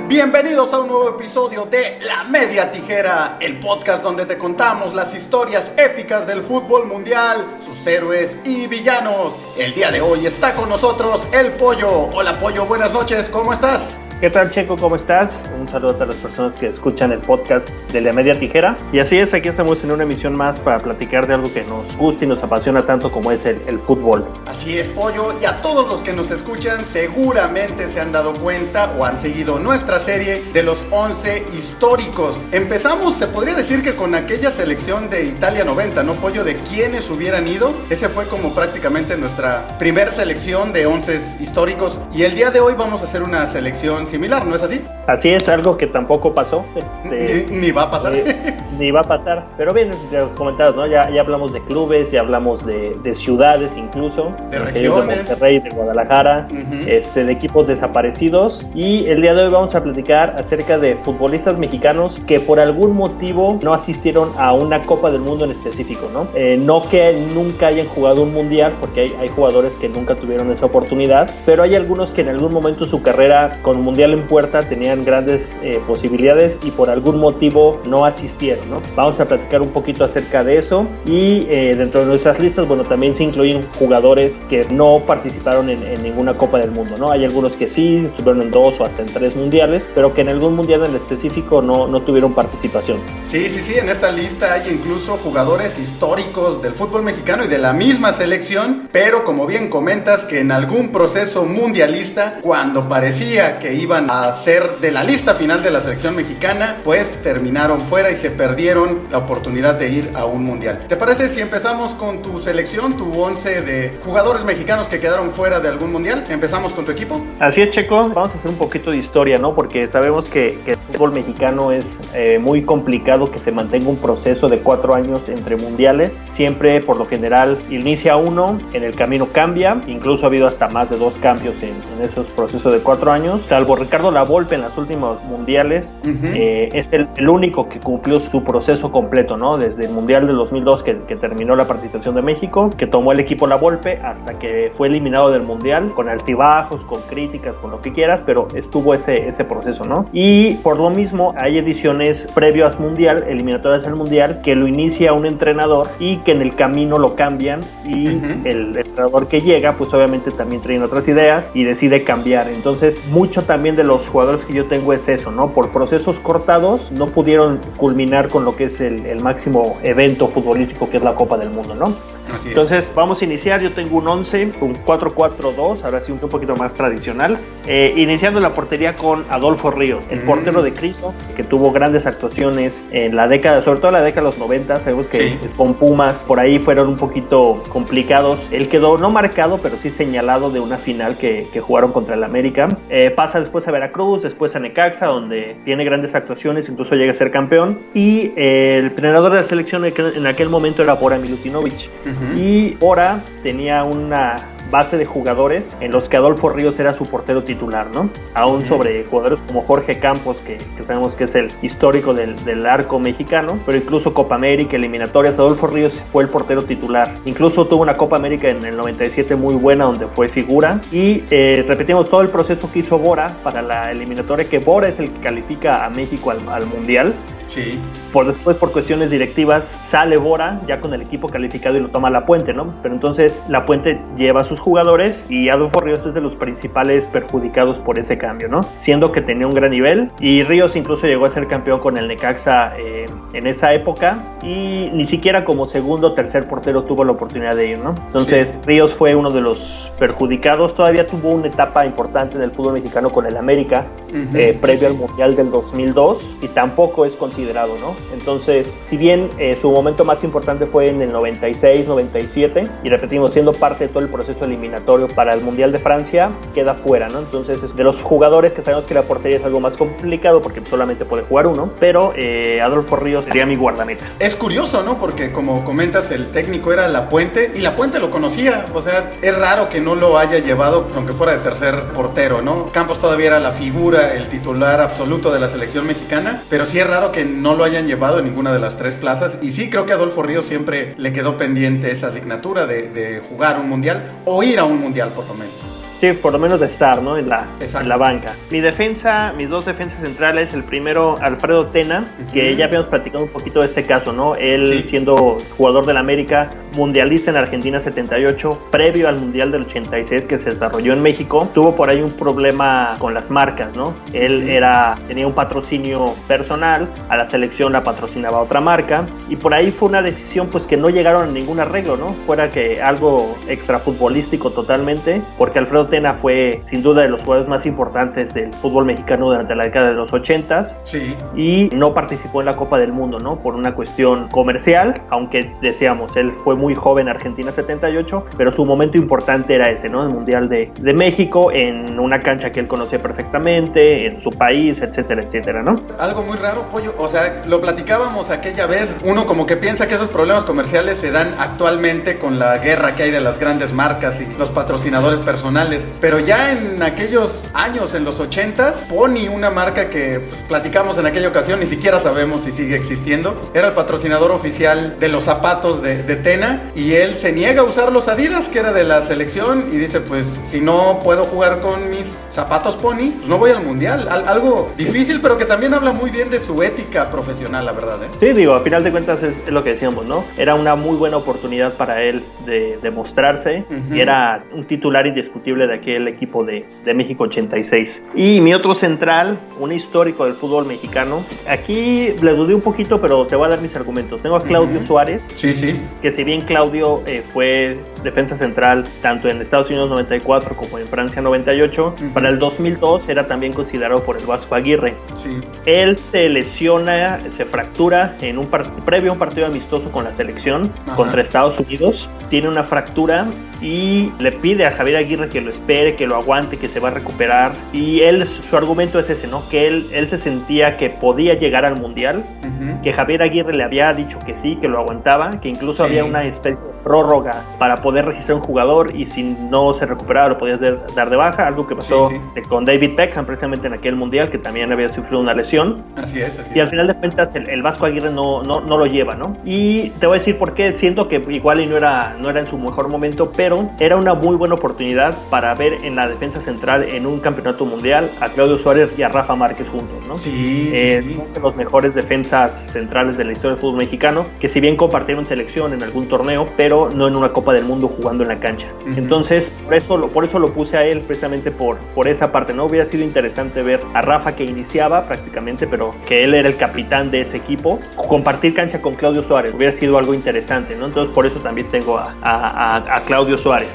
Bienvenidos a un nuevo episodio de La Media Tijera, el podcast donde te contamos las historias épicas del fútbol mundial, sus héroes y villanos. El día de hoy está con nosotros el Pollo. Hola Pollo, buenas noches, ¿cómo estás? ¿Qué tal, Checo? ¿Cómo estás? Un saludo a todas las personas que escuchan el podcast de La Media Tijera. Y así es, aquí estamos en una emisión más para platicar de algo que nos gusta y nos apasiona tanto como es el fútbol. Así es, Pollo, y a todos los que nos escuchan seguramente se han dado cuenta o han seguido nuestra serie de los 11 históricos. Empezamos, se podría decir que con aquella selección de Italia 90, ¿no, Pollo? De quiénes hubieran ido. Ese fue como prácticamente nuestra primer selección de 11 históricos. Y el día de hoy vamos a hacer una selección similar, ¿no es así? Así es, algo que tampoco pasó. Ni va a pasar. Ni va a pasar. Pero bien, ya los comentados, ¿no? Ya hablamos de clubes, ya hablamos de ciudades incluso. De regiones. De Monterrey, de Guadalajara, de equipos desaparecidos. Y el día de hoy vamos a platicar acerca de futbolistas mexicanos que por algún motivo no asistieron a una Copa del Mundo en específico, ¿no? No que nunca hayan jugado un mundial, porque hay jugadores que nunca tuvieron esa oportunidad, pero hay algunos que en algún momento de su carrera con mundial en puerta tenían grandes posibilidades y por algún motivo no asistieron, ¿no? Vamos a platicar un poquito acerca de eso y dentro de nuestras listas, bueno, también se incluyen jugadores que no participaron en ninguna Copa del Mundo, ¿no? Hay algunos que sí, estuvieron en 2 o hasta en 3 mundiales, pero que en algún mundial en específico no tuvieron participación. Sí, en esta lista hay incluso jugadores históricos del fútbol mexicano y de la misma selección, pero como bien comentas que en algún proceso mundialista, cuando parecía que iban a ser de la lista final de la selección mexicana, pues terminaron fuera y se perdieron la oportunidad de ir a un mundial. ¿Te parece si empezamos con tu selección, tu 11 de jugadores mexicanos que quedaron fuera de algún mundial? ¿Empezamos con tu equipo? Así es, Checo. Vamos a hacer un poquito de historia, ¿no? Porque sabemos que el fútbol mexicano es muy complicado que se mantenga un proceso de 4 años entre mundiales. Siempre, por lo general, inicia uno, en el camino cambia. Incluso ha habido hasta más de 2 cambios en esos procesos de 4 años. Salvo Ricardo Lavolpe en los últimos mundiales, es el único que cumplió su proceso completo, ¿no? Desde el mundial del 2002 que terminó la participación de México, que tomó el equipo Lavolpe hasta que fue eliminado del mundial, con altibajos, con críticas, con lo que quieras, pero estuvo ese proceso, ¿no? Y por lo mismo hay ediciones previo al mundial, eliminatorias al mundial, que lo inicia un entrenador y que en el camino lo cambian y el entrenador que llega, pues obviamente también trae otras ideas y decide cambiar. Entonces, mucho también de los jugadores que yo tengo es eso, ¿no? Por procesos cortados no pudieron culminar con lo que es el máximo evento futbolístico que es la Copa del Mundo, ¿no? Entonces vamos a iniciar. Yo tengo un 11, un 4-4-2, ahora sí un poquito más tradicional, iniciando la portería con Adolfo Ríos, el portero de Cristo, que tuvo grandes actuaciones en la década, sobre todo en la década de los 90. Sabemos que con Pumas por ahí fueron un poquito complicados. Él quedó no marcado, pero sí señalado de una final que jugaron contra el América. Pasa después a Veracruz, después a Necaxa, donde tiene grandes actuaciones, incluso llega a ser campeón. Y el entrenador de la selección en aquel momento era Bora Milutinovic. Y Bora tenía una base de jugadores en los que Adolfo Ríos era su portero titular, ¿no? Aún sobre jugadores como Jorge Campos, que sabemos que es el histórico del arco mexicano, pero incluso Copa América, eliminatorias, Adolfo Ríos fue el portero titular. Incluso tuvo una Copa América en el 97 muy buena, donde fue figura. Y repetimos todo el proceso que hizo Bora para la eliminatoria, que Bora es el que califica a México al Mundial. Sí. Después, por cuestiones directivas, sale Bora ya con el equipo calificado y lo toma Lapuente, ¿no? Pero entonces Lapuente lleva a sus jugadores y Adolfo Ríos es de los principales perjudicados por ese cambio, ¿no? Siendo que tenía un gran nivel, y Ríos incluso llegó a ser campeón con el Necaxa en esa época, y ni siquiera como segundo o tercer portero tuvo la oportunidad de ir, ¿no? Entonces Ríos fue uno de los perjudicados. Todavía tuvo una etapa importante en el fútbol mexicano con el América, previo al Mundial del 2002, y tampoco es considerado, ¿no? Entonces, si bien su momento más importante fue en el 96-97, y repetimos, siendo parte de todo el proceso eliminatorio para el Mundial de Francia, queda fuera, ¿no? Entonces, es de los jugadores que sabemos que la portería es algo más complicado porque solamente puede jugar uno, pero Adolfo Ríos sería mi guardameta. Es curioso, ¿no? Porque como comentas, el técnico era Lapuente, y Lapuente lo conocía. O sea, es raro que no lo haya llevado, aunque fuera de tercer portero, ¿no? Campos todavía era la figura, el titular absoluto de la selección mexicana, pero sí es raro que no lo hayan llevado en ninguna de las 3 plazas. Y sí creo que a Adolfo Ríos siempre le quedó pendiente esa asignatura de jugar un mundial o ir a un mundial por lo menos. Sí, por lo menos de estar, ¿no? En la banca. Mis dos defensas centrales, el primero, Alfredo Tena, que ya habíamos platicado un poquito de este caso, ¿no? Él siendo jugador del América, mundialista en Argentina 78, previo al Mundial del 86 que se desarrolló en México, tuvo por ahí un problema con las marcas, ¿no? Él tenía un patrocinio personal, a la selección la patrocinaba otra marca, y por ahí fue una decisión pues que no llegaron a ningún arreglo, ¿no? Fuera que algo extrafutbolístico totalmente, porque Alfredo Tena fue sin duda de los jugadores más importantes del fútbol mexicano durante la década de los 80s, y no participó en la Copa del Mundo, ¿no? Por una cuestión comercial, aunque decíamos, él fue muy joven, Argentina 78, pero su momento importante era ese, ¿no? El Mundial de México, en una cancha que él conocía perfectamente, en su país, etcétera, etcétera, ¿no? Algo muy raro, Pollo, o sea, lo platicábamos aquella vez, uno como que piensa que esos problemas comerciales se dan actualmente con la guerra que hay de las grandes marcas y los patrocinadores personales, pero ya en aquellos años, en los 80s, Pony, una marca que pues, platicamos en aquella ocasión, ni siquiera sabemos si sigue existiendo, era el patrocinador oficial de los zapatos de Tena, y él se niega a usar los Adidas, que era de la selección, y dice, pues, si no puedo jugar con mis zapatos Pony, pues no voy al Mundial. Algo difícil, pero que también habla muy bien de su ética profesional, la verdad, ¿eh? Sí, digo, a final de cuentas es lo que decíamos, ¿no? Era una muy buena oportunidad para él de demostrarse, y era un titular indiscutible de aquel equipo de México 86. Y mi otro central, un histórico del fútbol mexicano, aquí le dudé un poquito, pero te voy a dar mis argumentos. Tengo a Claudio Suárez, que si bien Claudio fue defensa central tanto en Estados Unidos 94 como en Francia 98, para el 2002 era también considerado por el Vasco Aguirre. Él se lesiona, se fractura en previo a un partido amistoso con la selección contra Estados Unidos, tiene una fractura y le pide a Javier Aguirre que lo espere, que lo aguante, que se va a recuperar, y su argumento es ese, ¿no? Que él se sentía que podía llegar al Mundial, que Javier Aguirre le había dicho que sí, que lo aguantaba, que incluso había una especie de prórroga para poder registrar un jugador, y si no se recuperaba lo podías dar de baja, algo que pasó con David Beckham precisamente en aquel Mundial, que también había sufrido una lesión. Así es. Y al final de cuentas el Vasco Aguirre no lo lleva, ¿no? Y te voy a decir por qué. Siento que igual y no era en su mejor momento, pero era una muy buena oportunidad para ver en la defensa central en un campeonato mundial a Claudio Suárez y a Rafa Márquez juntos, ¿no? Son de los mejores defensas centrales de la historia del fútbol mexicano, que si bien compartieron selección en algún torneo, pero no en una Copa del Mundo jugando en la cancha. Entonces, por eso lo puse a él, precisamente por esa parte, ¿no? Hubiera sido interesante ver a Rafa, que iniciaba prácticamente, pero que él era el capitán de ese equipo, compartir cancha con Claudio Suárez, hubiera sido algo interesante, ¿no? Entonces, por eso también tengo a Claudio Suárez.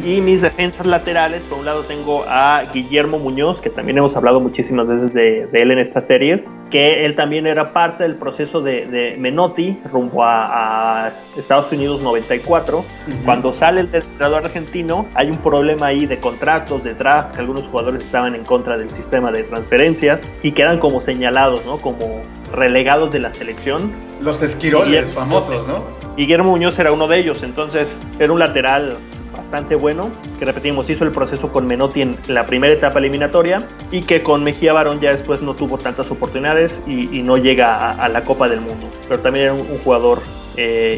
Y mis defensas laterales, por un lado tengo a Guillermo Muñoz, que también hemos hablado muchísimas veces de él en estas series, que él también era parte del proceso de Menotti rumbo a Estados Unidos 94. Cuando sale el entrenador argentino, hay un problema ahí de contratos, de draft, que algunos jugadores estaban en contra del sistema de transferencias y quedan como señalados, ¿no? Como relegados de la selección. Los esquiroles famosos, ¿no? Guillermo Muñoz era uno de ellos, entonces era un lateral bastante bueno, que repetimos, hizo el proceso con Menotti en la primera etapa eliminatoria, y que con Mejía Barón ya después no tuvo tantas oportunidades y no llega a la Copa del Mundo, pero también era un jugador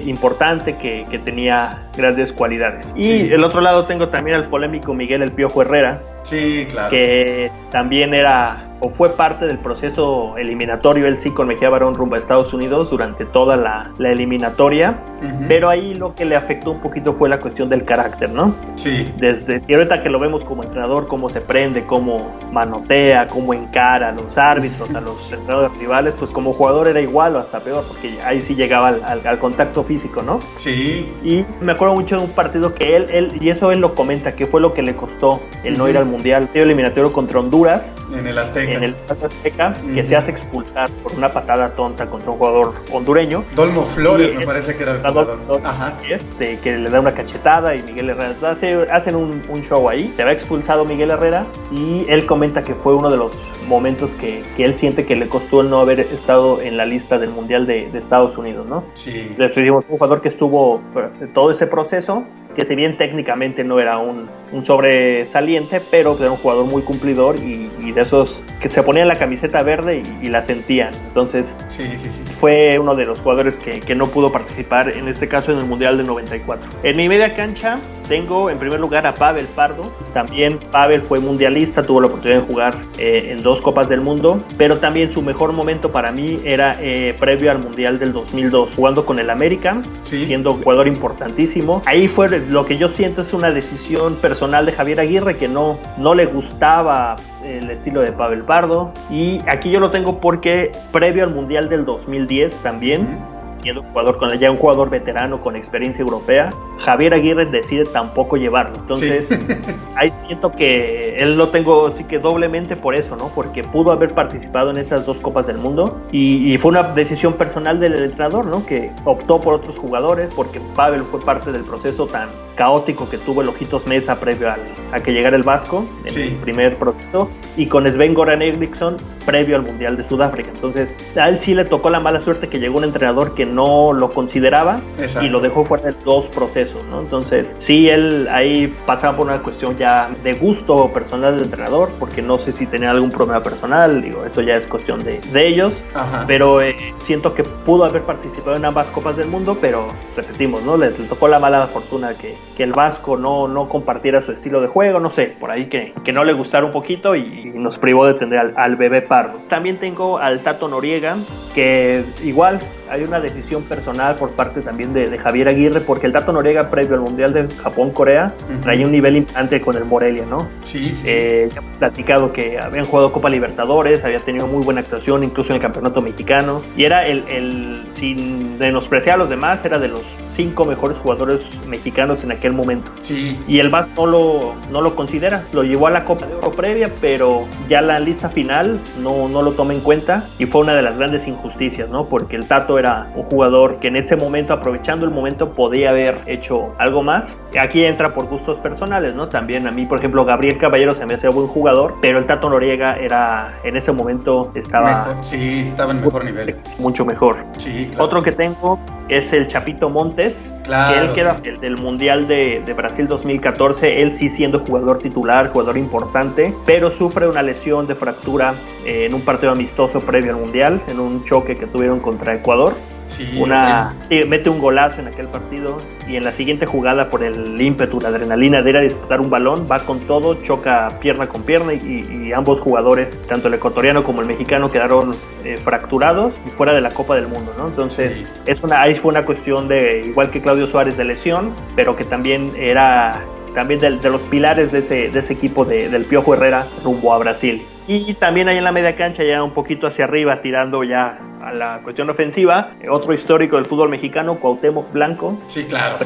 importante que tenía grandes cualidades. Y el otro lado tengo también al polémico Miguel El Piojo Herrera, que también era o fue parte del proceso eliminatorio, él sí, con Mejía Barón rumbo a Estados Unidos durante toda la eliminatoria, pero ahí lo que le afectó un poquito fue la cuestión del carácter, ¿no? Y ahorita que lo vemos como entrenador, cómo se prende, cómo manotea, cómo encara a los árbitros, a los entrenadores rivales, pues como jugador era igual o hasta peor, porque ahí sí llegaba al contacto físico, ¿no? Y me acuerdo mucho de un partido que él y eso él lo comenta, que fue lo que le costó el no ir al Mundial, el eliminatorio contra Honduras, en el Azteca, que se hace expulsar por una patada tonta contra un jugador hondureño. Dolmo Flores, me parece que era el jugador. Que le da una cachetada y Miguel Herrera hacen un show ahí. Se va expulsado Miguel Herrera y él comenta que fue uno de los momentos que él siente que le costó el no haber estado en la lista del Mundial de Estados Unidos, ¿no? Les decimos, un jugador que estuvo todo ese proceso, que si bien técnicamente no era un sobresaliente, pero era un jugador muy cumplidor y de esos que se ponían la camiseta verde y la sentían. Entonces fue uno de los jugadores que no pudo participar, en este caso en el Mundial de 94. En mi media cancha Tengo en primer lugar a Pavel Pardo. También Pavel fue mundialista, tuvo la oportunidad de jugar en 2 Copas del Mundo, pero también su mejor momento para mí era previo al Mundial del 2002, jugando con el América, siendo un jugador importantísimo. Ahí fue lo que yo siento es una decisión personal de Javier Aguirre, que no le gustaba el estilo de Pavel Pardo, y aquí yo lo tengo porque previo al Mundial del 2010 también, siendo un jugador veterano con experiencia europea, Javier Aguirre decide tampoco llevarlo. Entonces, ahí siento que él lo tengo sí que doblemente por eso, ¿no? Porque pudo haber participado en esas 2 Copas del Mundo y fue una decisión personal del entrenador, ¿no? Que optó por otros jugadores, porque Pavel fue parte del proceso tan caótico que tuvo el Ojitos Meza previo a que llegara el Vasco en el primer proceso, y con Sven-Goran Eriksson previo al Mundial de Sudáfrica. Entonces, a él sí le tocó la mala suerte que llegó un entrenador que no lo consideraba. Exacto. Y lo dejó fuera de 2 procesos, ¿no? Entonces, sí, él ahí pasaba por una cuestión ya de gusto personal del entrenador, porque no sé si tenía algún problema personal, digo, eso ya es cuestión de ellos. Ajá. Pero siento que pudo haber participado en ambas Copas del Mundo, pero repetimos, ¿no? Le tocó la mala fortuna que el Vasco no compartiera su estilo de juego, no sé, por ahí que no le gustara un poquito y nos privó de tener al bebé Pardo. También tengo al Tato Noriega, que igual hay una decisión personal por parte también de Javier Aguirre, porque el Tato Noriega previo al Mundial de Japón-Corea traía un nivel importante con el Morelia, ¿no? Sí. Ya hemos platicado que habían jugado Copa Libertadores, había tenido muy buena actuación incluso en el Campeonato Mexicano, y era sin menospreciar a los demás, era de los 5 mejores jugadores mexicanos en aquel momento. Sí. Y el Vasco no lo considera, lo llevó a la Copa de Oro previa, pero ya la lista final no lo toma en cuenta, y fue una de las grandes injusticias, ¿no? Porque el Tato era un jugador que en ese momento, aprovechando el momento, podía haber hecho algo más. Aquí entra por gustos personales, ¿no? También a mí, por ejemplo, Gabriel Caballero se me hacía buen jugador, pero el Tato Noriega en ese momento estaba mejor. Sí, estaba en mejor nivel. Mucho mejor. Sí, claro. Otro que tengo es el Chapito Montes, claro, que él queda el del Mundial de Brasil 2014, él sí siendo jugador titular, jugador importante, pero sufre una lesión de fractura en un partido amistoso previo al Mundial, en un choque que tuvieron contra Ecuador. Sí, mete un golazo en aquel partido, y en la siguiente jugada, por el ímpetu, la adrenalina de ir a disputar un balón, va con todo, choca pierna con pierna, y ambos jugadores, tanto el ecuatoriano como el mexicano, quedaron fracturados y fuera de la Copa del Mundo, ¿no? Entonces, ahí fue una cuestión de, igual que Claudio Suárez, de lesión, pero que también era de los pilares de ese equipo del Piojo Herrera rumbo a Brasil. Y también ahí en la media cancha, ya un poquito hacia arriba, tirando ya a la cuestión ofensiva, otro histórico del fútbol mexicano, Cuauhtémoc Blanco. Sí, claro.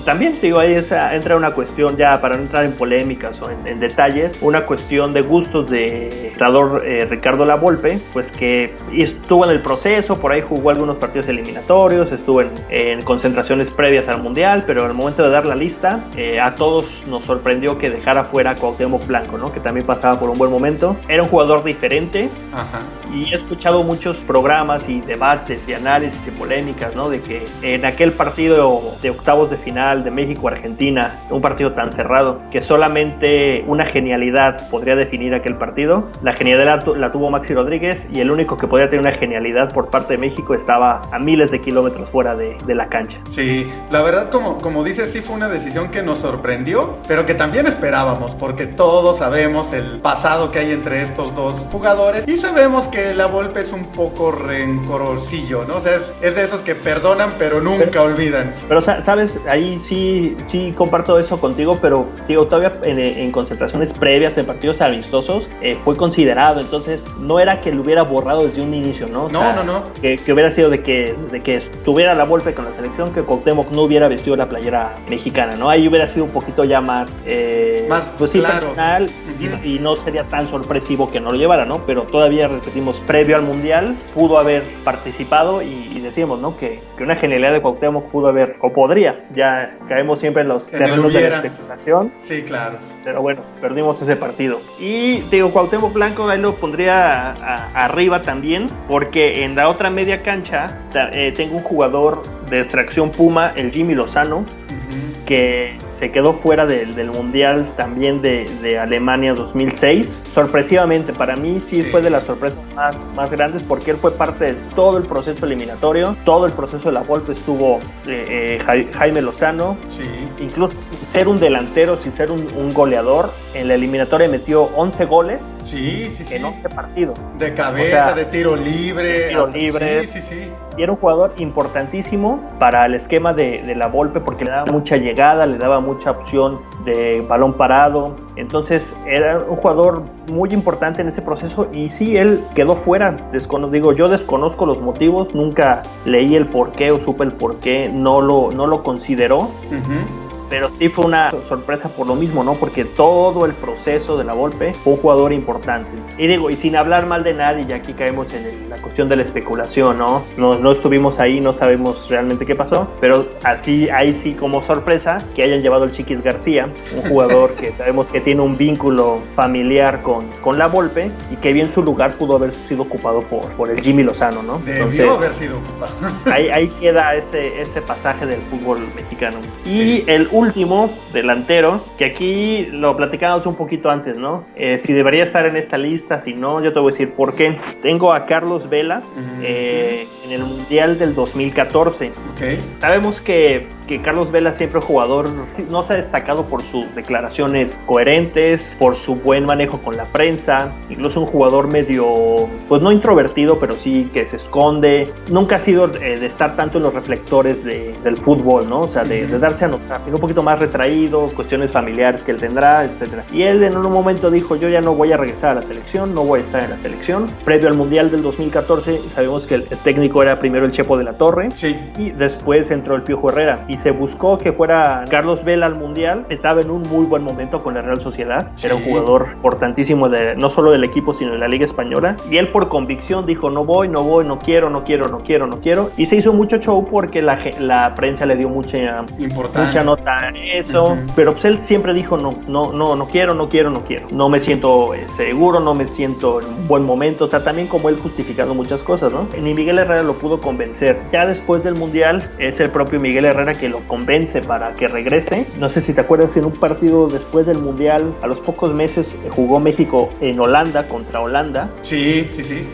También, digo, ahí entra una cuestión, ya para no entrar en polémicas o en detalles, una cuestión de gustos de entrenador Ricardo Lavolpe, pues que estuvo en el proceso, por ahí jugó algunos partidos eliminatorios, estuvo en concentraciones previas al Mundial, pero al momento de dar la lista, a todos nos sorprendió que dejara fuera a Cuauhtémoc Blanco, ¿no? Que también pasaba por un buen momento. Era un jugador diferente. Ajá. Y he escuchado muchos programas y debates y análisis y polémicas, ¿no? De que en aquel partido de octavos de final de México-Argentina, un partido tan cerrado, que solamente una genialidad podría definir aquel partido. La genialidad la tuvo Maxi Rodríguez, y el único que podía tener una genialidad por parte de México estaba a miles de kilómetros fuera de la cancha. Sí, la verdad, como dices, sí fue una decisión que nos sorprendió, pero que también esperábamos, porque todos sabemos el pasado que hay entre estos 2 jugadores, y sabemos que Lavolpe es un poco rencorcillo, ¿no? O sea, es de esos que perdonan pero nunca olvidan. Pero, ¿sabes? Ahí sí comparto eso contigo, pero digo, todavía en concentraciones previas, en partidos amistosos, fue considerado, entonces no era que lo hubiera borrado desde un inicio, ¿no? O sea, no. Que hubiera sido desde que estuviera Lavolpe con la selección, que Cuauhtémoc no hubiera vestido la playera mexicana, ¿no? Ahí hubiera sido un poquito ya más pues sí, claro, personal, y no sería tan sorpresivo que no lo llevara, ¿no? Pero todavía, repetimos, previo al Mundial pudo haber participado, y decíamos, ¿no? Que una genialidad de Cuauhtémoc pudo haber, o podría, ya caemos siempre en los terrenos de la especulación. Sí, claro. Pero bueno, perdimos ese partido. Y digo, Cuauhtémoc Blanco ahí lo pondría arriba también, porque en la otra media cancha tengo un jugador de tracción Puma, el Jimmy Lozano, que se quedó fuera del Mundial también de Alemania 2006. Sorpresivamente, para mí sí fue de las sorpresas más grandes, porque él fue parte de todo el proceso eliminatorio, todo el proceso de Lavolpe estuvo Jaime Lozano, incluso ser un delantero, sin ser un goleador, en la eliminatoria metió 11 goles en 11 partidos. De cabeza, de tiro libre. Sí. Y era un jugador importantísimo para el esquema de la Volpe porque le daba mucha llegada, le daba mucha opción de balón parado. Entonces era un jugador muy importante en ese proceso y sí, él quedó fuera. Yo desconozco los motivos, nunca leí el porqué o supe el porqué, no lo consideró. Uh-huh. Pero sí fue una sorpresa por lo mismo, ¿no? Porque todo el proceso de la Volpe fue un jugador importante. Y sin hablar mal de nadie, ya aquí caemos en la cuestión de la especulación, ¿no? No estuvimos ahí, no sabemos realmente qué pasó, pero ahí sí como sorpresa que hayan llevado al Chiquis García, un jugador que sabemos que tiene un vínculo familiar con la Volpe y que bien su lugar pudo haber sido ocupado por el Jimmy Lozano, ¿no? Debió haber sido ocupado. ahí queda ese pasaje del fútbol mexicano. Sí. Y el último delantero, que aquí lo platicábamos un poquito antes, ¿no? Si debería estar en esta lista, si no, yo te voy a decir por qué. Tengo a Carlos Vela en el Mundial del 2014. Okay. Sabemos que Carlos Vela siempre es jugador, no se ha destacado por sus declaraciones coherentes, por su buen manejo con la prensa, incluso un jugador medio, pues no introvertido, pero sí que se esconde. Nunca ha sido de estar tanto en los reflectores del fútbol, ¿no? O sea, de darse a notar, un poquito más retraído, cuestiones familiares que él tendrá, etcétera. Y él en un momento dijo, yo ya no voy a regresar a la selección, no voy a estar en la selección. Previo al Mundial del 2014, sabemos que el técnico era primero el Chepo de la Torre, sí, y después entró el Piojo Herrera. Y se buscó que fuera Carlos Vela al Mundial. Estaba en un muy buen momento con la Real Sociedad. Sí. Era un jugador importantísimo no solo del equipo, sino de la Liga Española. Y él por convicción dijo, no quiero. Y se hizo mucho show porque la prensa le dio mucha nota a eso. Uh-huh. Pero pues él siempre dijo, no quiero. No me siento seguro, no me siento en un buen momento. O sea, también como él justificando muchas cosas, ¿no? Ni Miguel Herrera lo pudo convencer. Ya después del Mundial, es el propio Miguel Herrera que lo convence para que regrese. No sé si te acuerdas, en un partido después del Mundial, a los pocos meses jugó México en Holanda contra Holanda. Sí.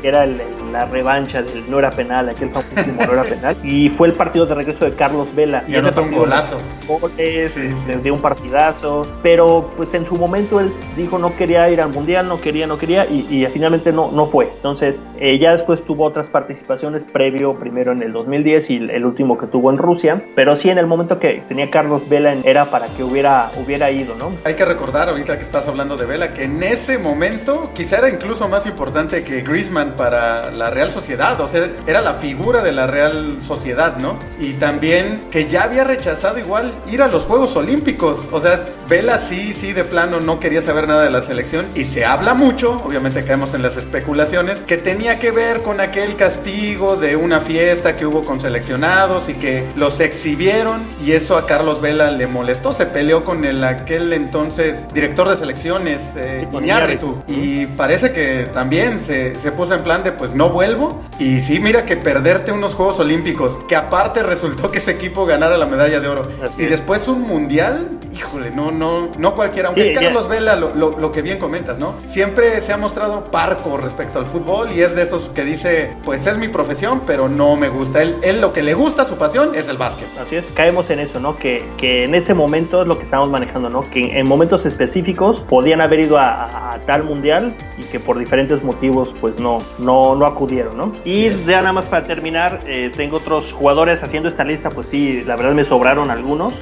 Era la revancha del no era penal, aquel famosísimo no era penal. Y fue el partido de regreso de Carlos Vela. Y anotó un golazo. De un partidazo. Pero pues en su momento él dijo no quería ir al Mundial, no quería y finalmente no fue. Entonces ya después tuvo otras participaciones primero en el 2010 y el último que tuvo en Rusia. Pero sí, en el momento que tenía Carlos Vela era para que hubiera ido, ¿no? Hay que recordar ahorita que estás hablando de Vela que en ese momento quizá era incluso más importante que Griezmann para la Real Sociedad, o sea, era la figura de la Real Sociedad, ¿no? Y también que ya había rechazado igual ir a los Juegos Olímpicos, o sea, Vela sí de plano no quería saber nada de la selección y se habla mucho, obviamente caemos en las especulaciones, que tenía que ver con aquel castigo de una fiesta que hubo con seleccionados y que los exhibieron y eso a Carlos Vela le molestó, se peleó con aquel entonces director de selecciones, Iñárritu, y parece que también se puso en plan de pues no vuelvo y sí, mira que perderte unos Juegos Olímpicos, que aparte resultó que ese equipo ganara la medalla de oro y después un mundial, híjole, no cualquiera, aunque Carlos Vela, lo que bien comentas, ¿no? Siempre se ha mostrado parco respecto al fútbol y es de esos que dice, pues es mi profesión, pero no me gusta, él lo que le gusta, su pasión es el básquet. Así es, caemos en eso, ¿no? Que en ese momento es lo que estamos manejando, ¿no? Que en momentos específicos podían haber ido a tal mundial y que por diferentes motivos pues no acudieron, ¿no? Y ya nada más para terminar, tengo otros jugadores haciendo esta lista, pues sí, la verdad me sobraron algunos,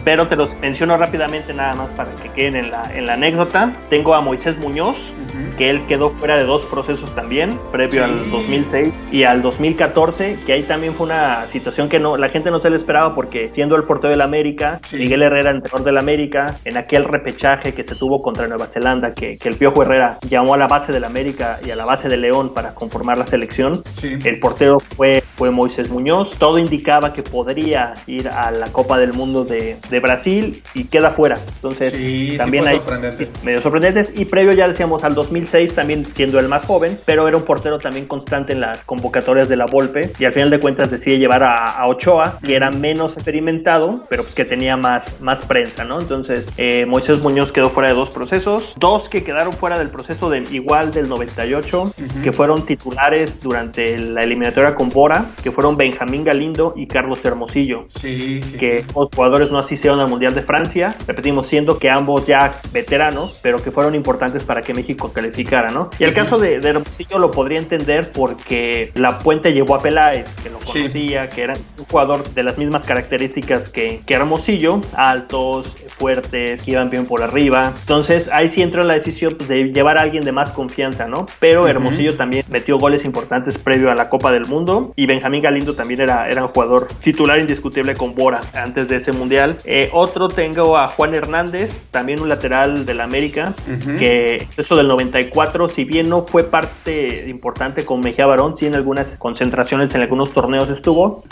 pero te los menciono rápidamente nada más para que queden en la anécdota. Tengo a Moisés Muñoz, que él quedó fuera de dos procesos también, previo al 2006 y al 2014, que ahí también fue una situación que la gente no se le esperaba porque siendo el portero del América, Miguel Herrera, entrenador del América, en aquel repechaje que se tuvo contra Nueva Zelanda, que el Piojo Herrera llamó a la base del América y a la base de León para conformar la selección, el portero fue Moisés Muñoz. Todo indicaba que podría ir a la Copa del Mundo de Brasil y queda fuera. Entonces también hay medio sorprendentes. Y previo ya decíamos al 2006, también siendo el más joven, pero era un portero también constante en las convocatorias de la Volpe y al final de cuentas decide llevar a Ochoa, que era menos experimentado, pero que tenía más prensa, ¿no? Entonces Moisés Muñoz quedó fuera de dos procesos, dos que quedaron fuera del proceso del 98, que fueron titulares durante la eliminatoria con Bora, que fueron Benjamín Galindo y Carlos Hermosillo. Sí. Que los jugadores no asistieron al Mundial de Francia, repetimos, siendo que ambos ya veteranos, pero que fueron importantes para que México calificara, ¿no? Y el caso de Hermosillo lo podría entender porque La Puente llevó a Peláez, que lo conocía, que era un jugador de las mismas características que Hermosillo, altos, fuertes, que iban bien por arriba. Entonces ahí sí entró la decisión de llevar a alguien de más confianza, ¿no? Pero Hermosillo también metió goles importantes previo a la Copa del Mundo, y Benjamín Galindo también era un jugador titular indiscutible con Bora antes de ese mundial. Otro tengo a Juan Hernández, también un lateral del América, que eso del 94, si bien no fue parte importante con Mejía Barón, sí en algunas concentraciones en algunos torneos estuvo,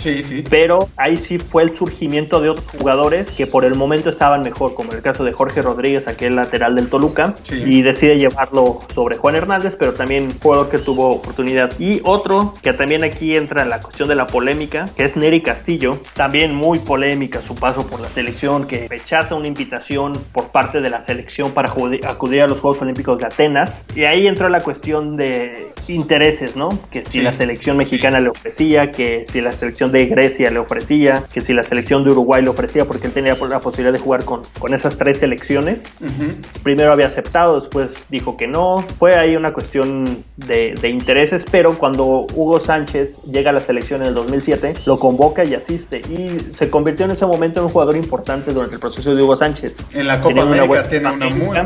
pero ahí sí fue el surgimiento de otros jugadores que por el momento estaban mejor, como el caso de Jorge Rodríguez, aquel lateral del Toluca, y decide llevarlo sobre Juan Hernández, pero también jugador que tuvo oportunidad. Y otro que también aquí entra en la cuestión de la polémica, que es Nery Castillo, también muy polémica su paso por la selección, que rechaza una invitación por parte de la selección para acudir a los Juegos Olímpicos de Atenas, y ahí entró la cuestión de intereses, ¿no? Que si la selección mexicana le ofrecía, que si la selección de Grecia le ofrecía, que si la selección de Uruguay le ofrecía, porque él tenía la posibilidad de jugar con esas tres selecciones. Primero había aceptado, después dijo que no. Fue ahí una cuestión de intereses, pero cuando Hugo Sánchez llega a la selección en el 2007, lo convoca y asiste, y se convirtió en ese momento en un jugador importante durante el proceso de Hugo Sánchez. En la Copa América tiene una muy...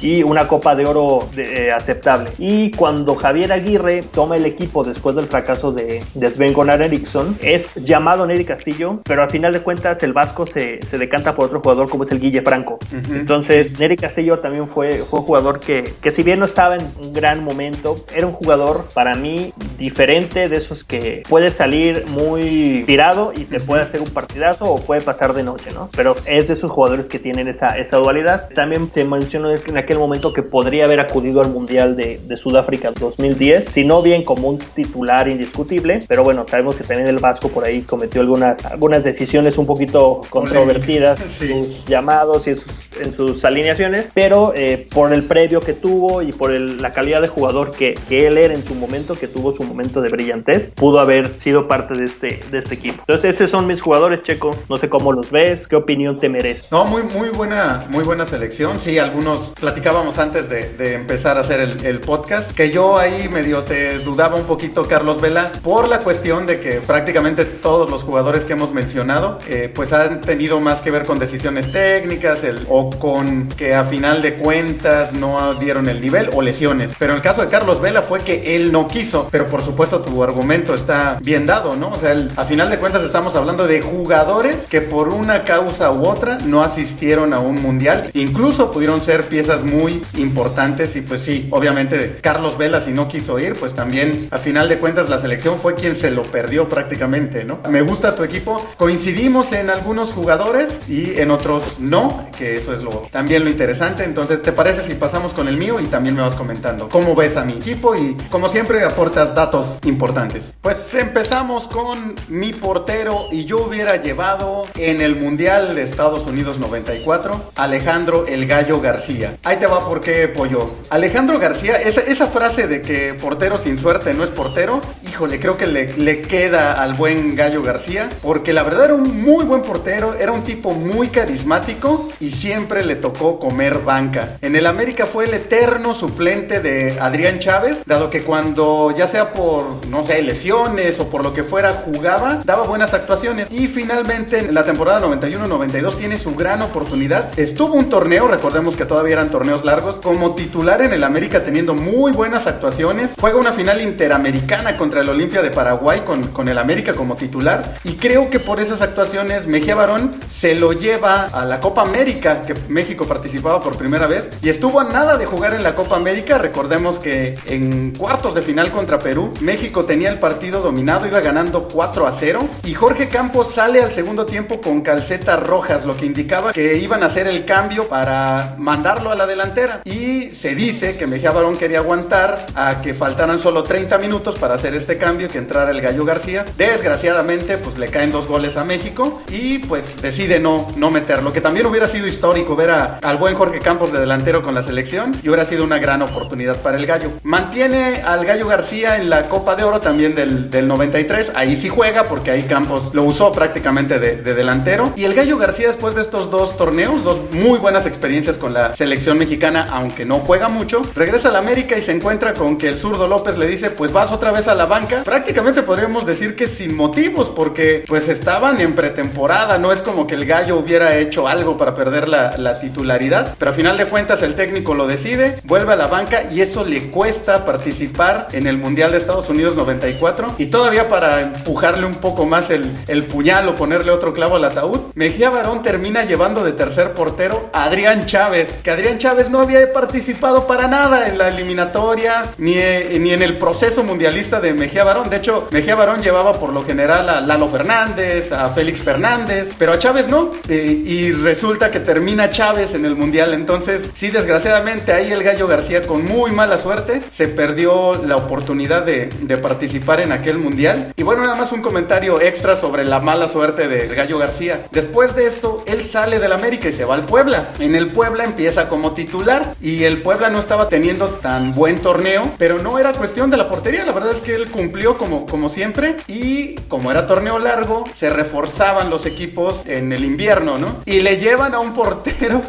Y una Copa de Oro aceptable. Y cuando Javier Aguirre toma el equipo después del fracaso de Sven-Goran Eriksson, es llamado Nery Castillo, pero al final de cuentas el Vasco se decanta por otro jugador como es el Guille Franco. Entonces Nery Castillo también fue un jugador que si bien no estaba en un gran momento, era un jugador para mí diferente, de esos que puede salir muy tirado y te puede hacer un partidazo o puede pasar de noche, ¿no? Pero es de esos jugadores que tienen esa dualidad. También se mencionó en aquel momento que podría haber acudido al Mundial de Sudáfrica 2010, si no bien como un titular indiscutible, pero bueno, sabemos que también el Vasco por ahí cometió algunas decisiones un poquito controvertidas en sus llamados y en sus alineaciones, pero por el previo que tuvo y por la calidad de jugador que él era en su momento, que tuvo su momento de brillantez, pudo haber sido parte de este equipo. Entonces esos son mis jugadores, Checo. No sé cómo los ves, qué opinión te merece. No, muy buena selección. Sí, algunos platicábamos antes de empezar a hacer el podcast, que yo ahí medio te dudaba un poquito, Carlos Vela, por la cuestión de que prácticamente todos los jugadores que hemos mencionado pues han tenido más que ver con decisiones técnicas o con que a final de cuentas no dieron el nivel o lesiones. Pero en el caso de Carlos Vela fue que él no quiso, pero por supuesto tu argumento está bien dado, ¿no? O sea, a final de cuentas estamos hablando de jugadores que por una causa u otra no asistieron a un mundial, incluso pudieron ser piezas muy importantes, y pues sí, obviamente Carlos Vela, si no quiso ir, pues también a final de cuentas la selección fue quien se lo perdió prácticamente, ¿no? Me gusta tu equipo, coincidimos en algunos jugadores y en otros no, que eso es también lo interesante. Entonces, ¿te parece si pasamos con el mío y también me vas comentando cómo ves a mi equipo y como siempre aportas datos importantes? Pues empezamos con mi portero, y yo hubiera llevado en el Mundial de Estados Unidos 94 Alejandro El Gallo García. Ahí te va por qué, pollo. Alejandro García, esa frase de que portero sin suerte no es portero, híjole, creo que le queda al buen Gallo García, porque la verdad era un muy buen portero, era un tipo muy carismático y siempre le tocó comer banca. En el América fue el eterno suplente de Adrián Chávez, dado que cuando ya sea por, no sé, lesiones o por lo que fuera, jugaba, daba buenas actuaciones, y finalmente en la temporada 91-92 tiene su gran oportunidad. Estuvo un torneo, recordemos que todavía eran torneos largos, como titular en el América, teniendo muy buenas actuaciones. Juega una final interamericana contra el Olimpia de Paraguay con el América como titular, y creo que por esas actuaciones Mejía Barón se lo lleva a la Copa América, que México participaba por primera vez, y estuvo a nada de jugar en la Copa América. Recordemos que en cuartos de final contra Perú, México tenía el partido dominado, iba ganando 4-0, y Jorge Campos sale al segundo tiempo con calcetas rojas, lo que indicaba que iban a hacer el cambio para mandarlo a la delantera, y se dice que Mejía Barón quería aguantar a que faltaran solo 30 minutos para hacer este cambio, que entrara el Gallo García. Desgraciadamente desgraciadamente pues le caen 2 goles a México y pues decide no meterlo, que también hubiera sido histórico ver al buen Jorge Campos de delantero con la selección y hubiera sido una gran oportunidad para el Gallo. Mantiene al Gallo García en la Copa de Oro también del 93, ahí sí juega porque ahí Campos lo usó prácticamente de delantero, y el Gallo García después de estos 2 torneos, 2 muy buenas experiencias con la selección mexicana, aunque no juega mucho, regresa a la América y se encuentra con que el zurdo López le dice pues vas otra vez a la banca. Prácticamente podríamos decir que sin motivos, porque pues estaban en pretemporada, no es como que el Gallo hubiera hecho algo para perder la titularidad, pero a final de cuentas el técnico lo decide, vuelve a la banca y eso le cuesta participar en el Mundial de Estados Unidos 94, y todavía para empujarle un poco más el puñal o ponerle otro clavo al ataúd, Mejía Barón termina llevando de tercer portero a Adrián Chávez, que Adrián Chávez no había participado para nada en la eliminatoria ni en el proceso mundialista de Mejía Barón. De hecho, Mejía Barón llevaba por lo general a Lalo Fernández, a Félix Fernández, pero a Chávez no, y resulta que termina Chávez en el Mundial. Entonces, sí, desgraciadamente ahí el Gallo García con muy mala suerte se perdió la oportunidad de participar en aquel Mundial. Y bueno, nada más un comentario extra sobre la mala suerte del Gallo García. Después de esto, él sale del América y se va al Puebla. En el Puebla empieza como titular y el Puebla no estaba teniendo tan buen torneo, pero no era cuestión de la portería. La verdad es que él cumplió como siempre, y como era torneo largo, se reforzaban los equipos en el invierno, ¿no? Y le llevan a un portero,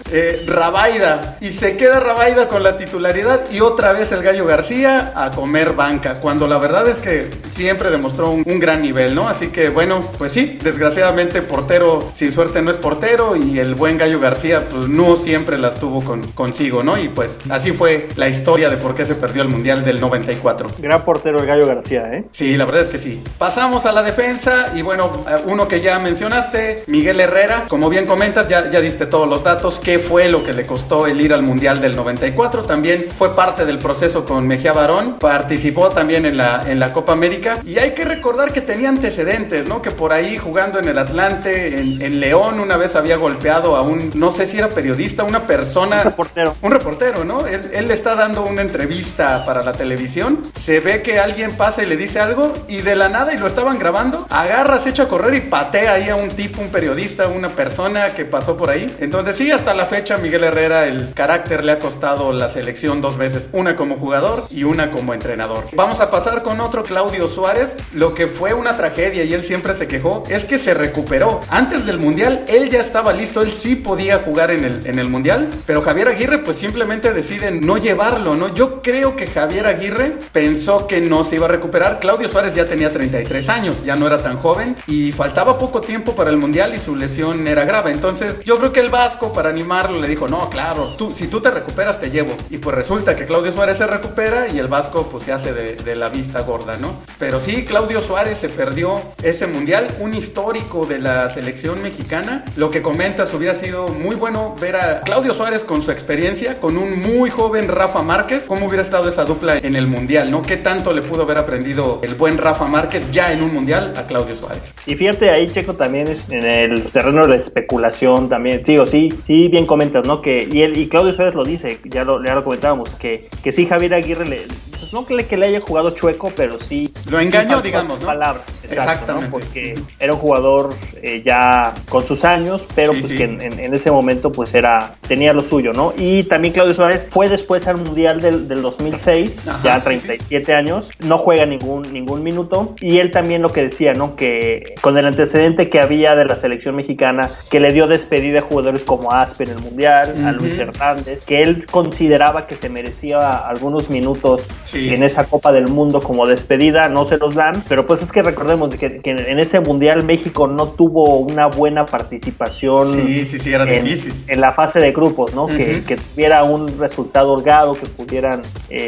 Rabaida, y se queda Rabaida con la titularidad y otra vez el Gallo García a comer banca, cuando la verdad es que siempre demostró un gran nivel, ¿no? Así que bueno, pues sí, desgraciadamente portero sin suerte no es portero, y el buen Gallo García pues no siempre las tuvo consigo, ¿no? Y pues así fue la historia de por qué se perdió el Mundial del 94. Gran portero el Gallo García, ¿eh? Sí, la verdad es que sí. Pasamos a la defensa y bueno, uno que ya mencionaste, Miguel Herrera, como bien comentas, ya diste todos los datos, qué fue lo que le costó el ir al Mundial del 94, también fue parte del proceso con Mejía Barón, participó también en la Copa América, y hay que recordar que tenía antecedentes, ¿no? Que por ahí jugando en el Atlante, en León, una vez había golpeado a no sé si era periodista, una persona... Un reportero, ¿no? Él le está dando una entrevista para la televisión, se ve que alguien pasa y le dice algo, y de la nada, y lo estaban grabando, agarra, se echa a correr y patea ahí a un tipo, un periodista, una persona que pasó por ahí. Entonces sí, hasta la fecha Miguel Herrera, el carácter le ha costado la selección 2 veces, una como jugador y una como entrenador. Vamos a pasar con otro, Claudio Suárez. Lo que fue una tragedia, y él siempre se quejó, es que se recuperó. Antes del Mundial, él ya estaba listo, él sí podía jugar en el Mundial, pero Javier Aguirre pues simplemente decide no llevarlo, ¿no? Yo creo que Javier Aguirre pensó que no se iba a recuperar. Claudio Suárez ya tenía 33 años, ya no era tan joven, y faltaba poco tiempo para el Mundial y su lesión era grave. Entonces yo creo que el Vasco, para animarlo, le dijo, no, claro, si tú te recuperas te llevo. Y pues resulta que Claudio Suárez se recupera y el Vasco pues se hace de la vista gorda, ¿no? Pero sí, Claudio Suárez se perdió ese Mundial, un histórico de la selección mexicana. Lo que comentas, hubiera sido muy bueno ver a Claudio Suárez con su experiencia, con un muy joven Rafa Márquez, cómo hubiera estado esa dupla en el Mundial, ¿no? ¿Qué tanto le pudo haber aprendido el buen Rafa Márquez ya en un Mundial a Claudio Suárez? Y fíjate, ahí Checo también es en el terreno de la especulación también, sí, bien comentas, ¿no? Y Claudio Suárez lo dice, ya lo comentábamos, que sí Javier Aguirre pues no que le haya jugado chueco, pero sí lo engañó, digamos, ¿no? Palabras, exactamente, ¿no? Porque era un jugador ya con sus años, pero sí, pues sí. Que en ese momento pues tenía lo suyo, ¿no? Y también Claudio Suárez fue después al Mundial del 2006, ajá, ya 37 años, no juega ningún minuto, y él también lo que decía, ¿no? Que con el antecedente que había de la selección mexicana, que le dio despedida a jugadores como Aspe en el Mundial, a Luis Hernández, que él consideraba que se merecía algunos minutos en esa Copa del Mundo como despedida, no se los dan, pero pues es que recordemos que en ese Mundial México no tuvo una buena participación. Sí, era difícil. En la fase de grupos, ¿no? Que tuviera un resultado holgado, que pudieran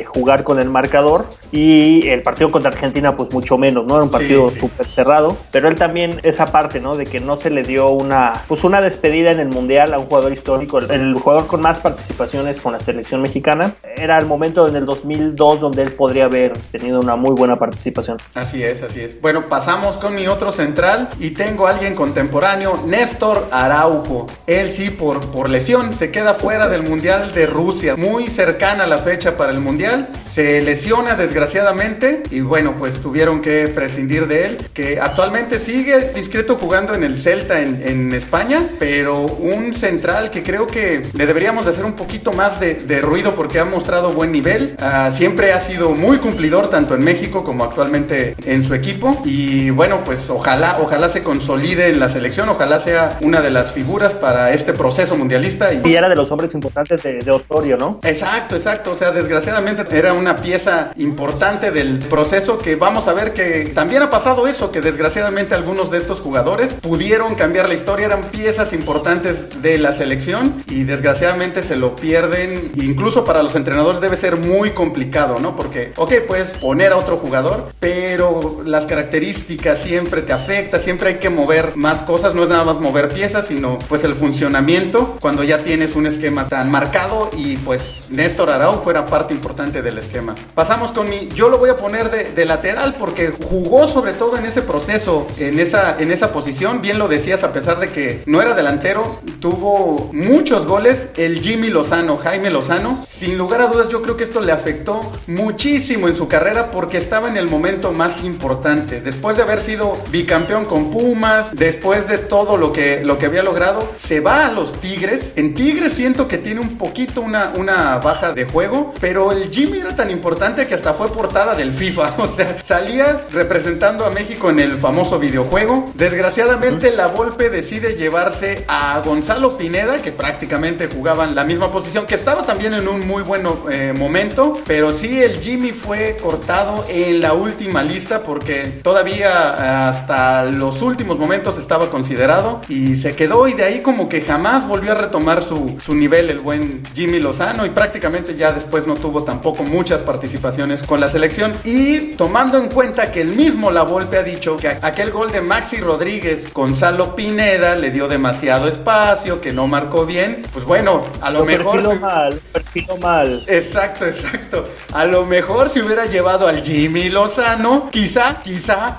jugar con el marcador, y el partido contra Argentina pues mucho menos, ¿no? Era un partido súper cerrado, pero él también esa parte, ¿no? De que no se le dio una despedida en el Mundial a un jugador histórico, el jugador con más participaciones con la selección mexicana. era el momento en el 2002 donde él podría haber tenido una muy buena participación. Así es, así es. Bueno, pasamos con mi otro central y tengo a alguien contemporáneo, Néstor Araujo. Él sí, por lesión, se queda fuera del Mundial de Rusia, muy cercana a la fecha para el Mundial. Se lesiona desgraciadamente y bueno, pues tuvieron que prescindir de él, que actualmente sigue discreto jugando en el Celta en España, pero un central que creo que le deberíamos de hacer un poquito más de ruido porque ha mostrado buen nivel. Siempre ha sido muy cumplidor tanto en México como actualmente en su equipo y bueno, pues ojalá se consolide en la selección, ojalá sea una de las figuras para este proceso mundialista. Y era de los hombres importantes de Osorio, ¿no? Exacto, o sea, desgraciadamente era una pieza importante del proceso que vamos a ver que también ha pasado eso, que desgraciadamente algunos de estos jugadores pudieron cambiar la historia, eran piezas importantes de la selección y desgraciadamente se lo pierden. Incluso para los entrenadores debe ser muy complicado, ¿no? Porque, puedes poner a otro jugador, pero las características siempre te afectan, siempre hay que mover más cosas, no es nada más mover piezas, sino pues el funcionamiento cuando ya tienes un esquema tan marcado y pues Néstor Araujo era parte importante del esquema. Pasamos con yo lo voy a poner de lateral porque jugó sobre todo en ese proceso, en esa posición, bien lo decías, a pesar de que no era delantero, tuvo muchos goles, el Jaime Lozano, sin lugar a dudas yo creo que esto le afectó muchísimo en su carrera porque estaba en el momento más importante, después de haber sido bicampeón con Pumas, después de todo lo que había logrado, se va a los Tigres. En Tigres siento que tiene un poquito una baja de juego, pero el Jimmy era tan importante que hasta fue portada del FIFA, o sea, salía representando a México en el famoso videojuego. Desgraciadamente la Volpe decide llevarse a Gonzalo Pineda, que prácticamente jugaban la misma posición, que estaba también en un muy buen momento, pero sí el Jimmy fue cortado en la última lista porque todavía hasta los últimos momentos estaba considerado y se quedó, y de ahí como que jamás volvió a retomar su nivel el buen Jimmy Lozano, y prácticamente ya después no tuvo tampoco muchas participaciones con la selección. Y tomando en cuenta que el mismo La Volpe ha dicho que aquel gol de Maxi Rodríguez, Gonzalo Pineda le dio demasiado espacio, que no marcó bien, pues bueno, a lo mejor perfiló mal. Exacto. A lo mejor si hubiera llevado al Jimmy Lozano, quizá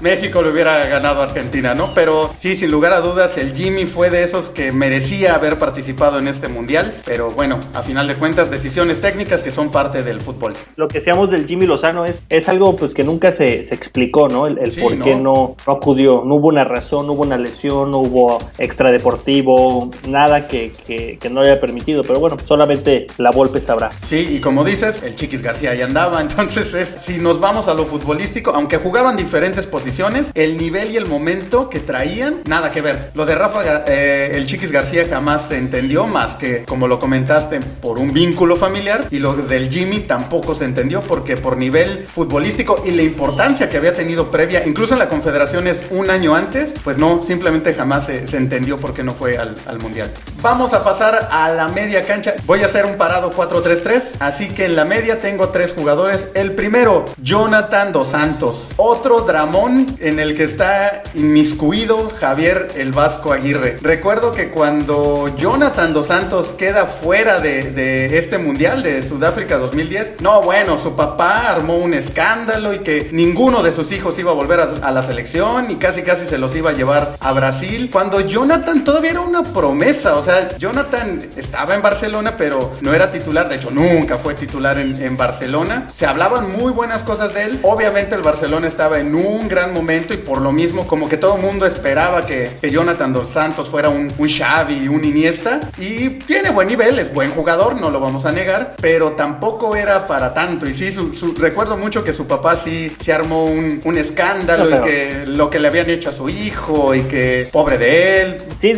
México le hubiera ganado a Argentina, ¿no? Pero sí, sin lugar a dudas, el Jimmy fue de esos que merecía haber participado en este mundial, pero bueno, a final de cuentas, decisiones técnicas que son parte del fútbol. Lo que decíamos del Jimmy Lozano es algo pues que nunca se explicó, ¿no? El sí, por qué no acudió, no hubo una razón, no hubo una lesión, no hubo extradeportivo, nada que no haya permitido, pero bueno, solamente La Volpe sabrá. Sí, y como dices, el Chiquis García ya andaba, entonces si nos vamos a lo futbolístico, aunque jugaban diferentes posiciones, el nivel y el momento que traían, nada que ver. Lo de Rafa, el Chiquis García jamás se entendió, más que, como lo comentaste, por un vínculo familiar, y lo del Jimmy tampoco se entendió porque por nivel futbolístico y la importancia que había tenido previa, incluso en la Confederaciones un año antes, pues no, simplemente jamás se entendió por qué no fue al Mundial. Vamos a pasar a la media cancha. Voy a hacer un parado 4-3-3, así que en la media tengo 3 jugadores. El primero, Jonathan Dos Santos, otro dramón en el que está inmiscuido Javier el Vasco Aguirre. Recuerdo que cuando Jonathan Dos Santos queda fuera de este Mundial de Sudáfrica 2010, no, bueno, su papá armó un escándalo y que ninguno de sus hijos iba a volver a la selección y casi se los iba a llevar a Brasil, cuando Jonathan todavía era una promesa. O sea, Jonathan estaba en Barcelona, pero no era titular, de hecho nunca fue titular en Barcelona. Se hablaban muy buenas cosas de él, obviamente el Barcelona estaba en un gran momento y por lo mismo como que todo el mundo esperaba que Jonathan Dos Santos fuera un Xavi, un Iniesta, y tiene buen nivel, es buen jugador, no lo vamos a negar, pero tampoco era para tanto. Y sí, recuerdo mucho que su papá sí se armó un escándalo, y que lo que le habían hecho a su hijo y que pobre de él. Sí,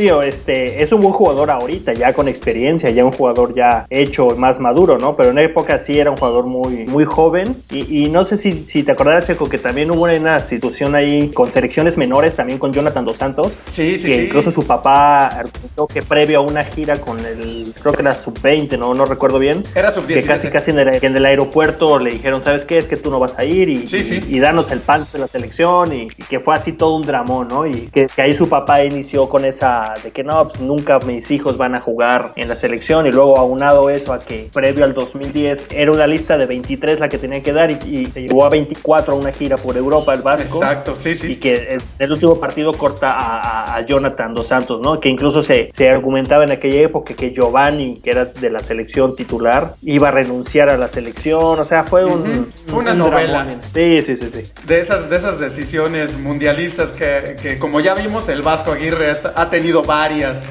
es un buen jugador ahorita, ya con experiencia, ya un jugador ya hecho, más maduro, ¿no? Pero en época sí era un jugador muy, muy joven, y no sé si te acordarás, Checo, que también hubo una situación ahí con selecciones menores, también con Jonathan Dos Santos, sí. Incluso su papá argumentó que previo a una gira con creo que era sub-20, no recuerdo bien, era sub-17, que casi en el aeropuerto le dijeron, ¿sabes qué? Es que tú no vas a ir y danos el pan de la selección, y que fue así todo un dramón, ¿no? Y que ahí su papá inició con esa de que no, pues nunca me hijos van a jugar en la selección, y luego aunado eso a que previo al 2010 era una lista de 23 la que tenía que dar y se llevó a 24 a una gira por Europa el Vasco. Exacto, sí. Y que el último partido corta a Jonathan Dos Santos, ¿no? Que incluso se argumentaba en aquella época que Giovanni, que era de la selección titular, iba a renunciar a la selección. O sea, fue una novela. Sí. De esas decisiones mundialistas que como ya vimos, el Vasco Aguirre ha tenido varias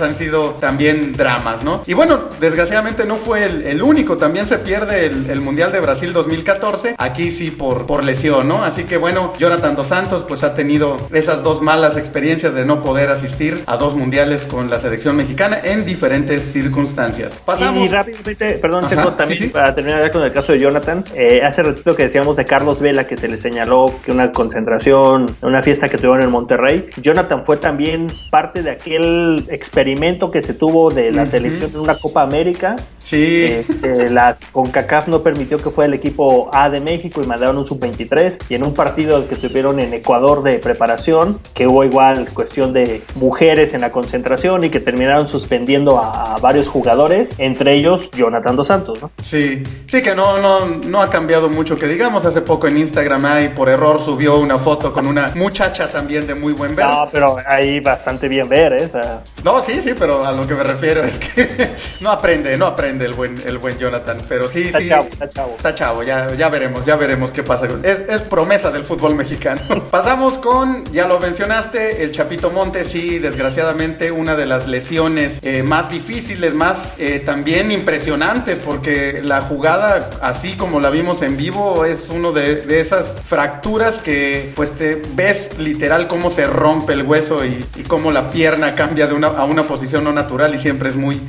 han sido también dramas, ¿no? Y bueno, desgraciadamente no fue el único, también se pierde el Mundial de Brasil 2014, aquí sí por lesión, ¿no? Así que bueno, Jonathan Dos Santos pues ha tenido esas dos malas experiencias de no poder asistir a dos mundiales con la selección mexicana en diferentes circunstancias. Pasamos. Y rápidamente, perdón, tengo también para terminar ya con el caso de Jonathan, hace ratito que decíamos de Carlos Vela, que se le señaló que una concentración, una fiesta que tuvieron en Monterrey. Jonathan fue también parte de aquel experimento que se tuvo de la selección en una Copa América. Sí. La CONCACAF no permitió que fuera el equipo A de México y mandaron un sub-23, y en un partido que tuvieron en Ecuador de preparación, que hubo igual cuestión de mujeres en la concentración y que terminaron suspendiendo a varios jugadores, entre ellos Jonathan Dos Santos, ¿no? Sí, que no ha cambiado mucho, que digamos. Hace poco en Instagram ahí por error subió una foto con una muchacha también de muy buen ver. No, pero ahí bastante bien ver, ¿eh? O sea... No, sí, pero a lo que me refiero es que no aprende el buen Jonathan, pero sí. Está chavo, ya veremos qué pasa. Es promesa del fútbol mexicano. Pasamos con, ya lo mencionaste, el Chapito Montes. Sí, desgraciadamente una de las lesiones más difíciles, más también impresionantes, porque la jugada, así como la vimos en vivo, es uno de esas fracturas que pues te ves literal cómo se rompe el hueso y cómo la pierna cambia a una posición no natural, y siempre es muy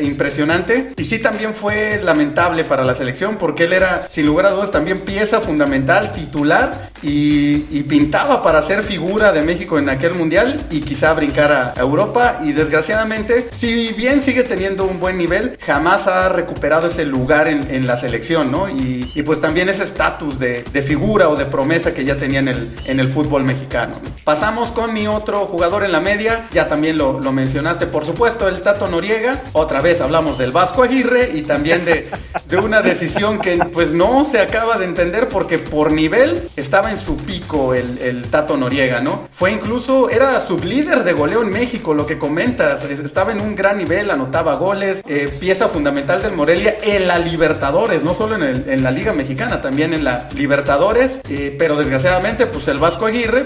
impresionante. Y sí, también fue lamentable para la selección, porque él era sin lugar a dudas también pieza fundamental, titular, y pintaba para ser figura de México en aquel mundial y quizá brincar a Europa. Y desgraciadamente, si bien sigue teniendo un buen nivel, jamás ha recuperado ese lugar en la selección, ¿no? Y pues también ese estatus de figura o de promesa que ya tenía en el fútbol mexicano. Pasamos con mi otro jugador en la media, ya también lo mencionaste, por supuesto, el Tato Noriega. Otra vez hablamos del Vasco Aguirre y también de una decisión que pues no se acaba de entender, porque por nivel estaba en su pico el Tato Noriega, ¿no? Era sublíder de goleo en México, lo que comentas, estaba en un gran nivel, anotaba goles, pieza fundamental del Morelia en la Libertadores, no solo en la Liga Mexicana, también en la Libertadores, pero desgraciadamente pues el Vasco Aguirre,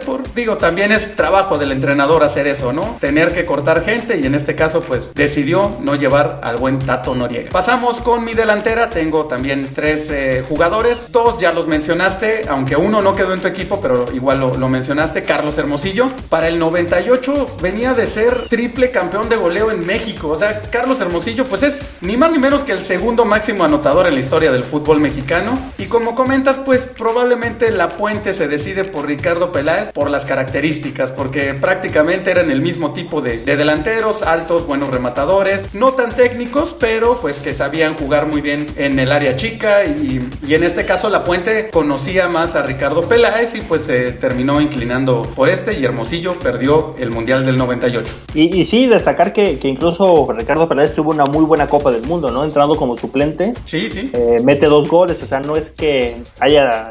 también es trabajo del entrenador hacer eso, ¿no? Tener que cortar gente, y en este caso pues decidió no llevar al buen Tato Noriega. Pasamos con mi delantera, tengo también 3 jugadores, 2 ya los mencionaste, aunque uno no quedó en tu equipo, pero igual lo mencionaste, Carlos Hermosillo. Para el 98 venía de ser triple campeón de goleo en México, o sea, Carlos Hermosillo pues es ni más ni menos que el segundo máximo anotador en la historia del fútbol mexicano, y como comentas, pues probablemente la puente se decide por Ricardo Peláez por las características, porque prácticamente eran el mismo tipo de delanteros, altos, buenos rematadores, no tan técnicos, pero pues que sabían jugar muy bien en el área chica, y en este caso la puente conocía más a Ricardo Peláez y pues se terminó inclinando por y Hermosillo perdió el Mundial del 98. Y sí, destacar que incluso Ricardo Peláez tuvo una muy buena Copa del Mundo, ¿no? Entrando como suplente. Sí. Mete 2 goles, o sea, no es que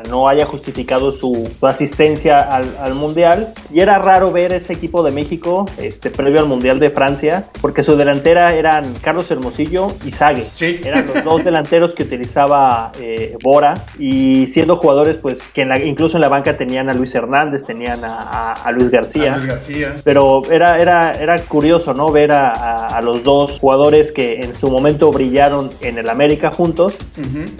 no haya justificado su asistencia al Mundial. Y era raro ver ese equipo de México previo al Mundial de Francia, porque su delantera eran Carlos Hermosillo y Sague. Sí. Eran los 2 delanteros que utilizaba Bora, y siendo jugadores pues que incluso en la banca tenían a Luis Hernández, tenían a Luis García. Pero era curioso, ¿no? Ver a los 2 jugadores que en su momento brillaron en el América juntos,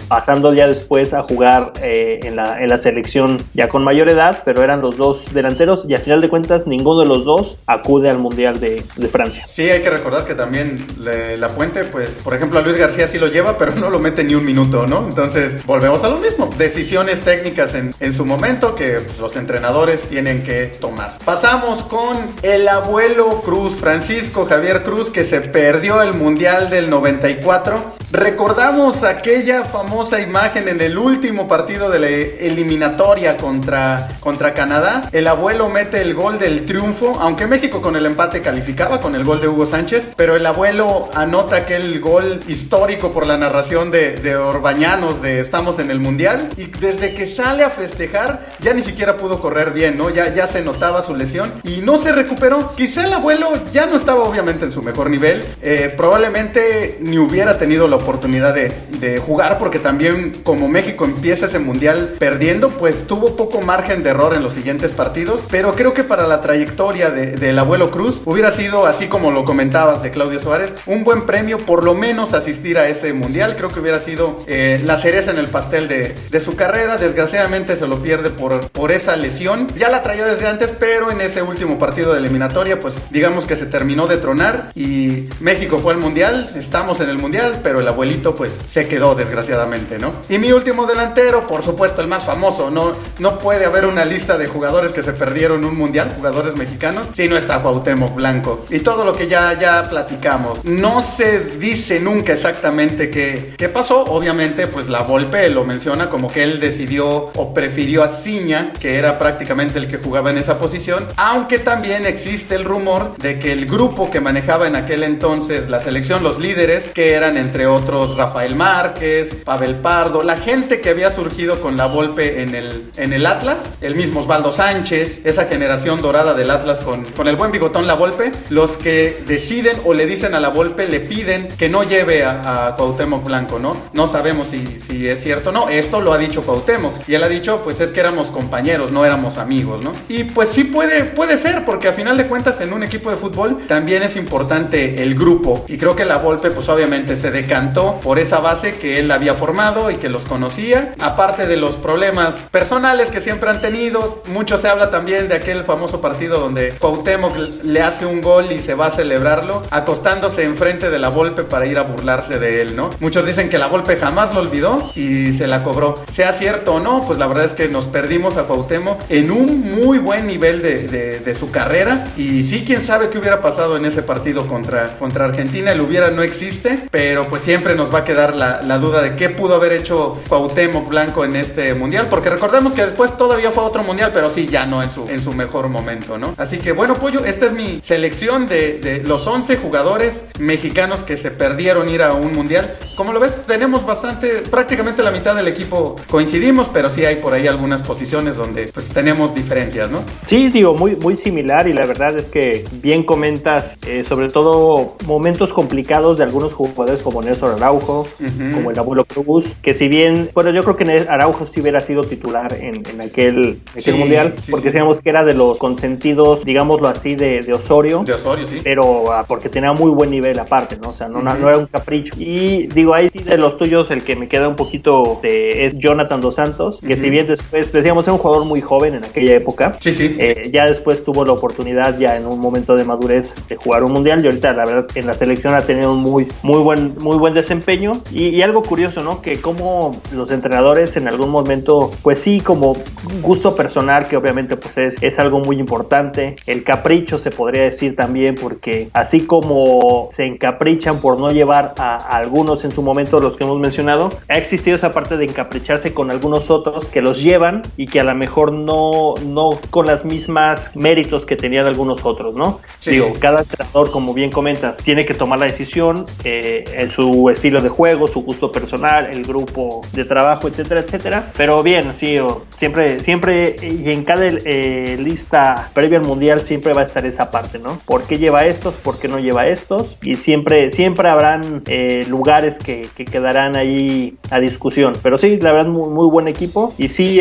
pasando ya después a jugar en la selección ya con mayor edad, pero eran los 2 delanteros, y al final de cuentas ninguno de los 2 acude al Mundial de Francia. Sí, hay que recordar que también la puente, pues, por ejemplo, a Luis García sí lo lleva, pero no lo mete ni un minuto, ¿no? Entonces, volvemos a lo mismo. Decisiones técnicas en su momento que pues, los entrenadores tienen que tomar. Pasamos con el abuelo Cruz, Francisco Javier Cruz, que se perdió el Mundial del 94. Recordamos aquella famosa imagen en el último partido de la eliminatoria contra Canadá. El abuelo mete el gol del triunfo, aunque México con el empate calificaba con el gol de Hugo Sánchez, pero el abuelo anota aquel gol histórico por la narración de Orbañanos de estamos en el Mundial, y desde que sale a festejar ya ni siquiera pudo correr bien, ¿no? Ya se notaba su lesión y no se recuperó. Quizá el abuelo ya no estaba obviamente en su mejor nivel, probablemente ni hubiera tenido la oportunidad de jugar, porque también como México empieza ese Mundial perdiendo, pues tuvo poco margen de error en los siguientes partidos, pero creo que para la trayectoria del abuelo Cruz hubiera sido, así como lo comentabas de Claudio Suárez, un buen premio por lo menos asistir a ese Mundial. Creo que hubiera sido la cereza en el pastel de su carrera. Desgraciadamente se lo pierde por esa lesión. Ya la traía desde antes, pero en ese último partido de eliminatoria, pues digamos que se terminó de tronar y México fue al Mundial, estamos en el Mundial, pero el abuelito pues se quedó desgraciadamente, ¿no? Y mi último delantero, por supuesto el más famoso, no puede haber una lista de jugadores que se perdieron un Mundial, jugadores mexicanos, si no está Cuauhtémoc Blanco. Y todo lo que ya platicamos, no se dice nunca exactamente qué pasó. Obviamente pues la Volpe lo menciona como que él decidió o prefirió a Ciña, que era prácticamente el que jugaba en esa posición, aunque también existe el rumor de que el grupo que manejaba en aquel entonces la selección, los líderes, que eran entre otros Rafael Márquez, Pavel Pardo, la gente que había surgido con la Volpe en el Atlas, el mismo Osvaldo Sánchez, esa generación dorada del Atlas con el buen bigotón la Volpe, los que deciden o le dicen a la Volpe, le piden que no lleve a Cuauhtémoc Blanco, ¿no? No sabemos si es cierto o no. Esto lo ha dicho Cuauhtémoc y él ha dicho, pues es que éramos compañeros, no éramos amigos, ¿no? Y pues sí puede ser, porque a final de cuentas en un equipo de fútbol también es importante el grupo, y creo que la Volpe pues obviamente se decantó por esa base que él había formado y que los conocía, aparte de los problemas personales que siempre han tenido. Mucho se habla también de aquel famoso partido donde Cuauhtémoc le hace un gol y se va a celebrarlo acostándose enfrente de la Volpe para ir a burlarse de él, ¿no? Muchos dicen que la Volpe jamás lo olvidó y se la cobró. Sea cierto o no, pues la verdad es que nos perdimos a Cuauhtémoc en un muy buen nivel de su carrera, y sí, quién sabe qué hubiera pasado en ese partido contra Argentina. El hubiera no existe, pero pues siempre nos va a quedar la duda de qué pudo haber hecho Cuauhtémoc Blanco en este Mundial, porque recordemos que después todavía fue otro Mundial, pero sí, ya no en su mejor momento, ¿no? Así que bueno, Pollo, esta es mi selección de los 11 jugadores mexicanos que se perdieron ir a un Mundial. ¿Cómo lo ves? Tenemos prácticamente la mitad del equipo coincidimos, pero sí hay por ahí algunas posiciones donde pues tenemos diferencias, ¿no? Sí, digo, muy similar, y la verdad es que bien comentas, sobre todo momentos complicados de algunos jugadores como Néstor Araujo, como el abuelo Cruz, que si bien, bueno, yo creo que Araujo sí hubiera sido titular en aquel Mundial, porque sabíamos que era de los consentidos, digámoslo así, de Osorio. De Osorio, sí. Pero porque tenía muy buen nivel aparte, ¿no? O sea, no era un capricho. Y digo, ahí sí de los tuyos, el que me queda un poquito es Jonathan Dos Santos, que si bien después, decíamos, era un jugador muy joven en aquella época. Sí. Ya después tuvo la oportunidad, ya en un momento de madurez, de jugar un Mundial, y ahorita la verdad en la selección ha tenido un muy buen desempeño. Y algo curioso, ¿no? Que como los entrenadores en algún momento, pues sí, como gusto personal, que obviamente pues es algo muy importante. El capricho se podría decir también, porque así como se encaprichan por no llevar a algunos en su momento, los que hemos mencionado, ha existido esa parte de encapricharse con algunos otros que los llevan y que a lo mejor no con las mismas méritos que tenían algunos otros, ¿no? Sí. Digo, cada entrenador, como bien comentas, tiene que tomar la decisión en su estilo de juego, su gusto personal, el grupo de trabajo, etcétera, etcétera. Pero bien, sí, siempre y en cada lista previa al Mundial siempre va a estar esa parte, ¿no? ¿Por qué lleva estos? ¿Por qué no lleva estos? Y siempre habrán lugares que quedarán ahí a discusión. Pero sí, la verdad, muy buen equipo. Y sí,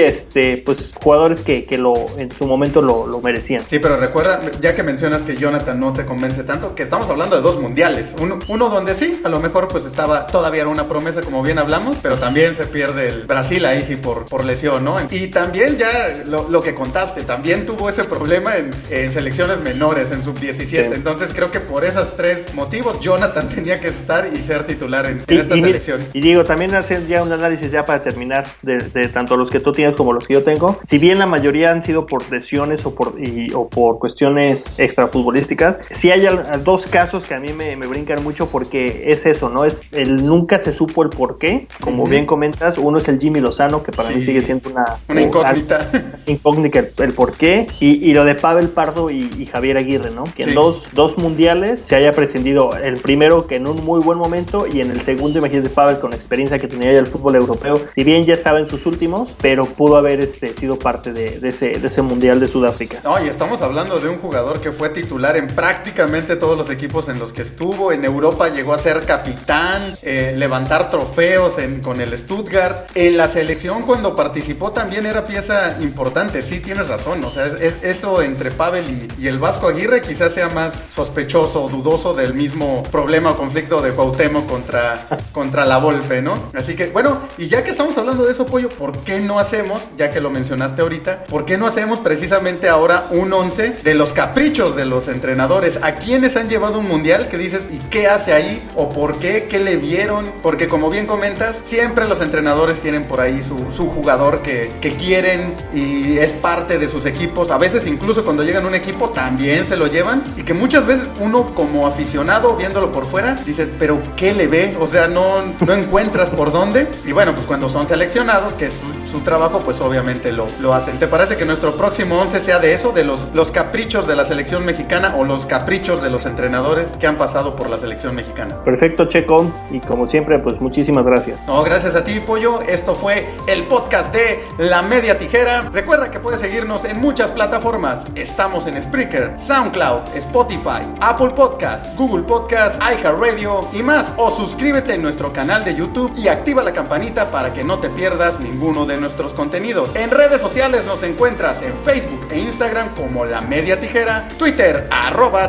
pues jugadores que en su momento lo merecían. Sí, pero recuerda, ya que mencionas que Jonathan no te convence tanto, que estamos hablando de dos mundiales. Uno donde sí, a lo mejor pues todavía era una promesa, como bien hablamos, pero también se pierde el Brasil ahí sí por lesión, ¿no? Y también ya lo que contaste, también tuvo ese problema en selecciones menores, en sub-17. Sí. Entonces creo que por esos tres motivos Jonathan tenía que estar y ser titular en esta selección. Y digo, también hacer ya un análisis ya para terminar de tanto los que tú tienes como los que yo tengo. Si bien la mayoría han sido por lesiones o por cuestiones extrafutbolísticas, sí hay dos casos que a mí me brincan mucho, porque es eso, ¿no? Es nunca se supo el por qué, como bien comentas. Uno es el Jimmy Lozano, que para mí sigue siendo una incógnita. Incógnita el por qué, y lo de Pavel Pardo y Javier Aguirre, ¿no? Que en dos mundiales se haya prescindido, el primero que en un muy buen momento, y en el segundo, imagínate, Pavel con la experiencia que tenía ya el fútbol europeo, si bien ya estaba en sus últimos, pero pudo haber sido parte de ese mundial de Sudáfrica. No, y estamos hablando de un jugador que fue titular en prácticamente todos los equipos en los que estuvo. En Europa llegó a ser capitán, levantar trofeos con el Stuttgart. En la selección, cuando participó, también era pieza importante. Sí, tienes razón. O sea, eso entre Pavel y el Vasco Aguirre quizás sea más sospechoso o dudoso del mismo problema o conflicto de Cuauhtémoc contra la Volpe, ¿no? Así que, bueno, y ya que estamos hablando de eso, Pollo, ¿por qué no hacemos, ya que lo mencionaste ahorita, por qué no hacemos precisamente ahora un 11 de los caprichos de los entrenadores? ¿A quiénes han llevado un mundial que dices, ¿y qué hace ahí? ¿O por qué? ¿Qué le vieron? Porque como bien comentas, siempre los entrenadores tienen por ahí su jugador que quieren y es parte de sus equipos. A veces incluso cuando llegan a un equipo también se lo llevan, y que muchas veces uno como aficionado viéndolo por fuera dices, pero ¿qué le ve? O sea, no encuentras por dónde. Y bueno, pues cuando son seleccionados, que es su trabajo, pues obviamente lo hacen. ¿Te parece que nuestro próximo 11 sea de eso, de los caprichos de la selección mexicana o los caprichos de los entrenadores que han pasado por la selección mexicana? Perfecto, Checo, y como siempre, pues muchísimas gracias. No, gracias a ti, Pollo. Esto fue el podcast de La Media Tijera. Recuerda que puedes seguirnos en muchas plataformas. Estamos en Spreaker, SoundCloud, Spotify, Apple Podcast, Google Podcast, iHeartRadio y más. O suscríbete en nuestro canal de YouTube y activa la campanita para que no te pierdas ninguno de nuestros contenidos. En redes sociales nos encuentras en Facebook e Instagram como La Media Tijera, Twitter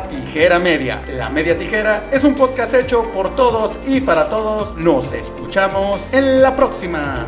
@tijeramedia. La Media Tijera es un podcast hecho por todos y para todos. Nos escuchamos en la próxima.